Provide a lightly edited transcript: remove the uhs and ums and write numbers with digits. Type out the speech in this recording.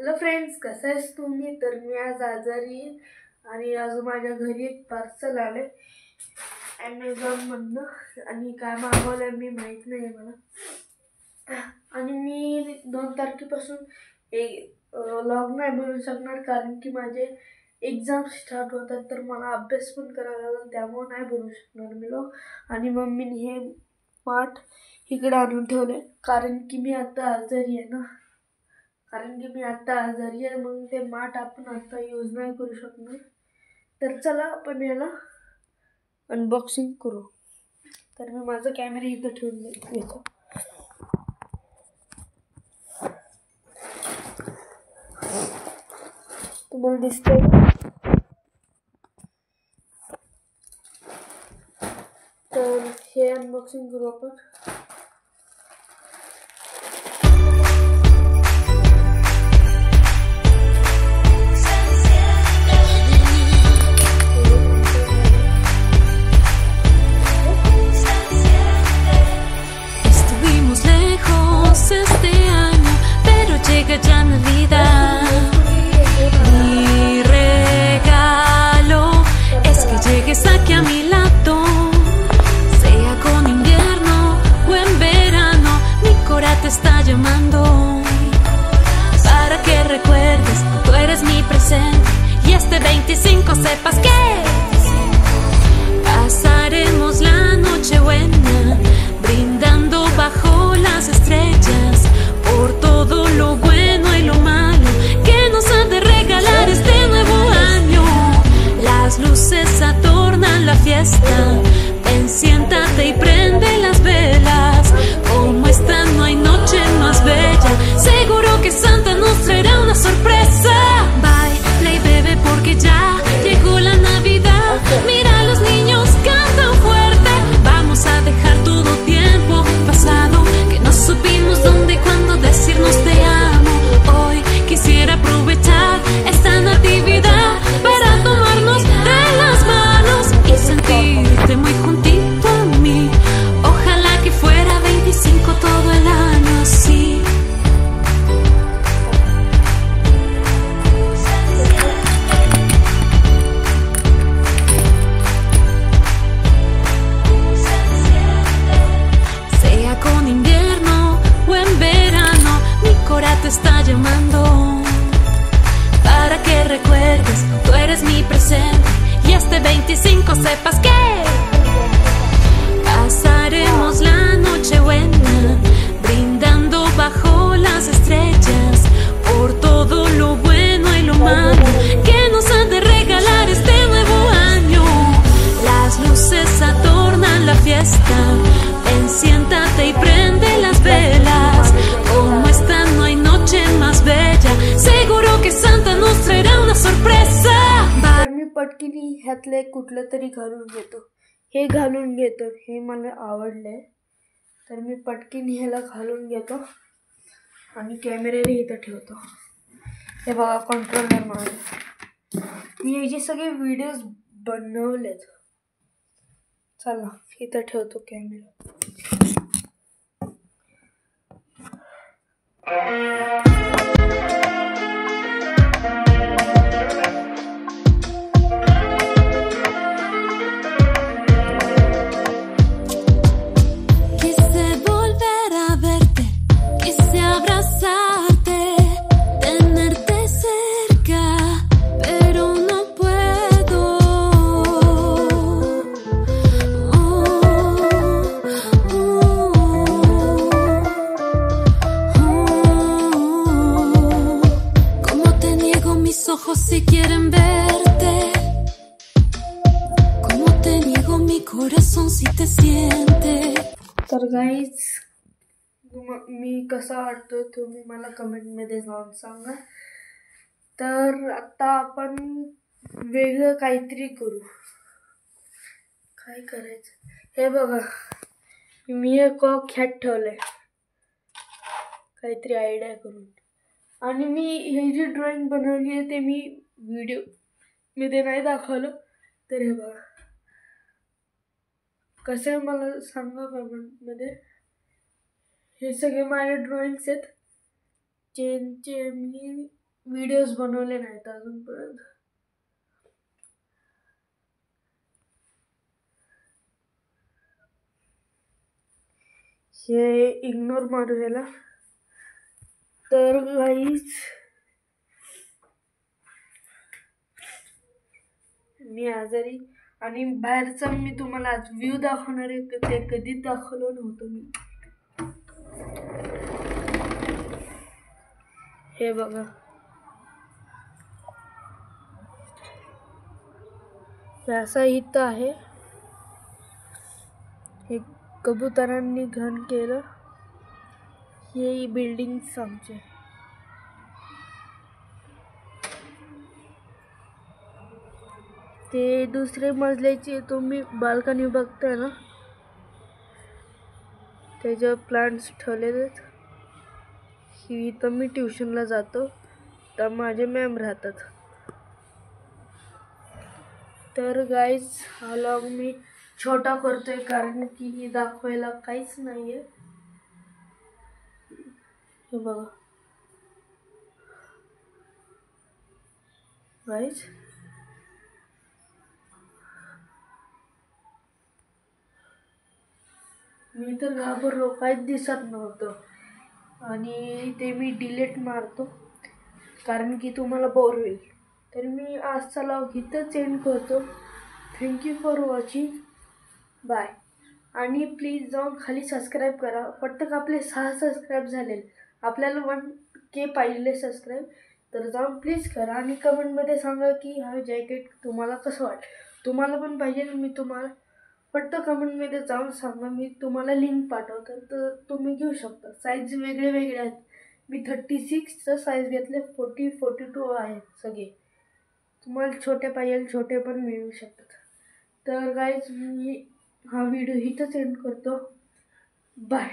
Hello friends, कसं आहेस तुम्ही? तर मी आज आजारी आणि आज माझ्या घरी एक पार्सल आले ॲमेझॉनमधनं आणि काय मागवलं मी माहीत नाही मला. आणि मी 2 तारखेपासून लॉग नाही बनवू शकणार कारण की माझे एक्झाम स्टार्ट होतात, तर मला अभ्यास पण करावा लागेल, त्यामुळे नाही बनवू शकणार मी लॉग. आणि मम्मीने हे माठ इकडे आणून ठेवले कारण की मी आता आजारी आहे ना, मग ते माठ आपण आता यूज नाही करू शकणार. तर चला आपण याला अनबॉक्सिंग करू. तर मी माझा कॅमेरा इथं ठेवून घेतो. तुम्हाला दिसतंय? तर हे अनबॉक्सिंग करू आपण. Ya Navidad, mi regalo es que llegues aquí a mi lado, sea con invierno o en verano, mi cora te está llamando, para que recuerdes, tú eres mi presente y este 25 sepas que pasaremos la noche buena, brindando bajo las estrellas, por todo lo bueno y lo malo que nos ha de regalar este nuevo año. Las luces adornan la fiesta, ven, siéntate y prende las velas, como esta no hay noche más bella, seguro que Santa nos traerá una sorpresa. Baila y bebe porque ya llegó la Navidad, mira a los niños cantan fuerte, vamos a dejar todo tiempo pasado, que no supimos dónde y cuándo decirnos te amo. Hoy quisiera aprovechar esta natividad para tomarnos de las manos y sentirte muy juntito a mí. Ojalá que fuera 25 todo el año así. Sea con invierno o en verano, mi cora te está llamando, para que recuerdes, tú eres mi presente y este 25 sepas que pasaremos la noche buena, brindando bajo las estrellas, por todo lo bueno y lo malo que nos ha de regalar este nuevo año. Las luces adornan la fiesta, ven, siéntate y prende las velas, como esta no hay noche más bella, seguro que Santa nos traerá una sorpresa. तर मी पटकीने ह्यातले कुठलं तरी घालून घेतो. हे घालून घेतो, हे मला आवडलंय, तर मी पटकीने ह्याला घालून घेतो आणि कॅमेरा इथं ठेवतो. हे बघा कंट्रोलर माझं, मी याचे सगळे व्हिडिओज बनवलेत. चला इथं ठेवतो camera. Quise volver a verte, quise abrazarte, tenerte cerca, pero no puedo. Cómo te niego mis ojos si quieren verte, cómo te niego mi corazón si te siente. तर गाईज, मी कसा वाटतो तुम्ही मला कमेंटमध्ये जाऊन सांगा. तर आता आपण वेगळं काहीतरी करू. काय करायचं? हे बघा, मी एक ह्यात ठेवलंय काहीतरी आयडिया करून, आणि मी हे जी ड्रॉइंग बनवली आहे ते मी व्हिडिओ मध्ये नाही दाखवलं. तर हे बघा कसं आहे मला सांगा कमेंटमध्ये. हे सगळे माझे ड्रॉइंग्स आहेत ज्यांचे मी व्हिडिओज बनवले नाहीत अजूनपर्यंत. हे इग्नोर मारू याला. तर गाईज मी आजारी आणि बाहेरचा मी तुम्हाला आज व्ह्यू दाखवणार आहे, ते कधीच दाखवलं नव्हतं मी. हे बघा, असा इथं आहे. हे कबुतरांनी घन केलं. हे बिल्डिंग्स आमचे. ते दुसरे मजल्याचे तुम्ही बाल्कनी बघताय ना, त्याच्यावर प्लांट्स ठेवलेले आहेत. इथं मी ट्युशनला जातो तर माझे मॅम राहतात. तर गाईज हा व्लॉग मी छोटा करतोय कारण की दाखवायला काहीच नाहीये. हे बघा गाईज, मी तर घाबरलो, काहीच दिसत नव्हतं. आणि ते मी डिलीट मारतो कारण की तुम्हाला बोर होईल. तर मी आजचा व्लॉग इथंच एंड करतो. Thank you for watching. बाय. आणि प्लीज जाऊन खाली सबस्क्राईब करा. फक्त आपले 6 सबस्क्राईब झाले, आपल्याला 1K पाहिजे सबस्क्राईब. तर जाऊन प्लीज करा आणि कमेंटमध्ये सांगा की हा जॅकेट तुम्हाला कसं वाटलं. तुम्हाला पण पाहिजे, मी तुम्हाला फक्त कमेंटमध्ये जाऊन सांगा, मी तुम्हाला लिंक पाठवतो तर तुम्ही घेऊ शकता. साईज वेगळे वेगळे आहेत. मी 36चं साईज घेतले, 40, 42 आहेत सगळे. तुम्हाला छोटे पाहिजे छोटे पण मिळू शकतात. तर गाईज मी हा व्हिडिओ इथंच एंड करतो. बाय.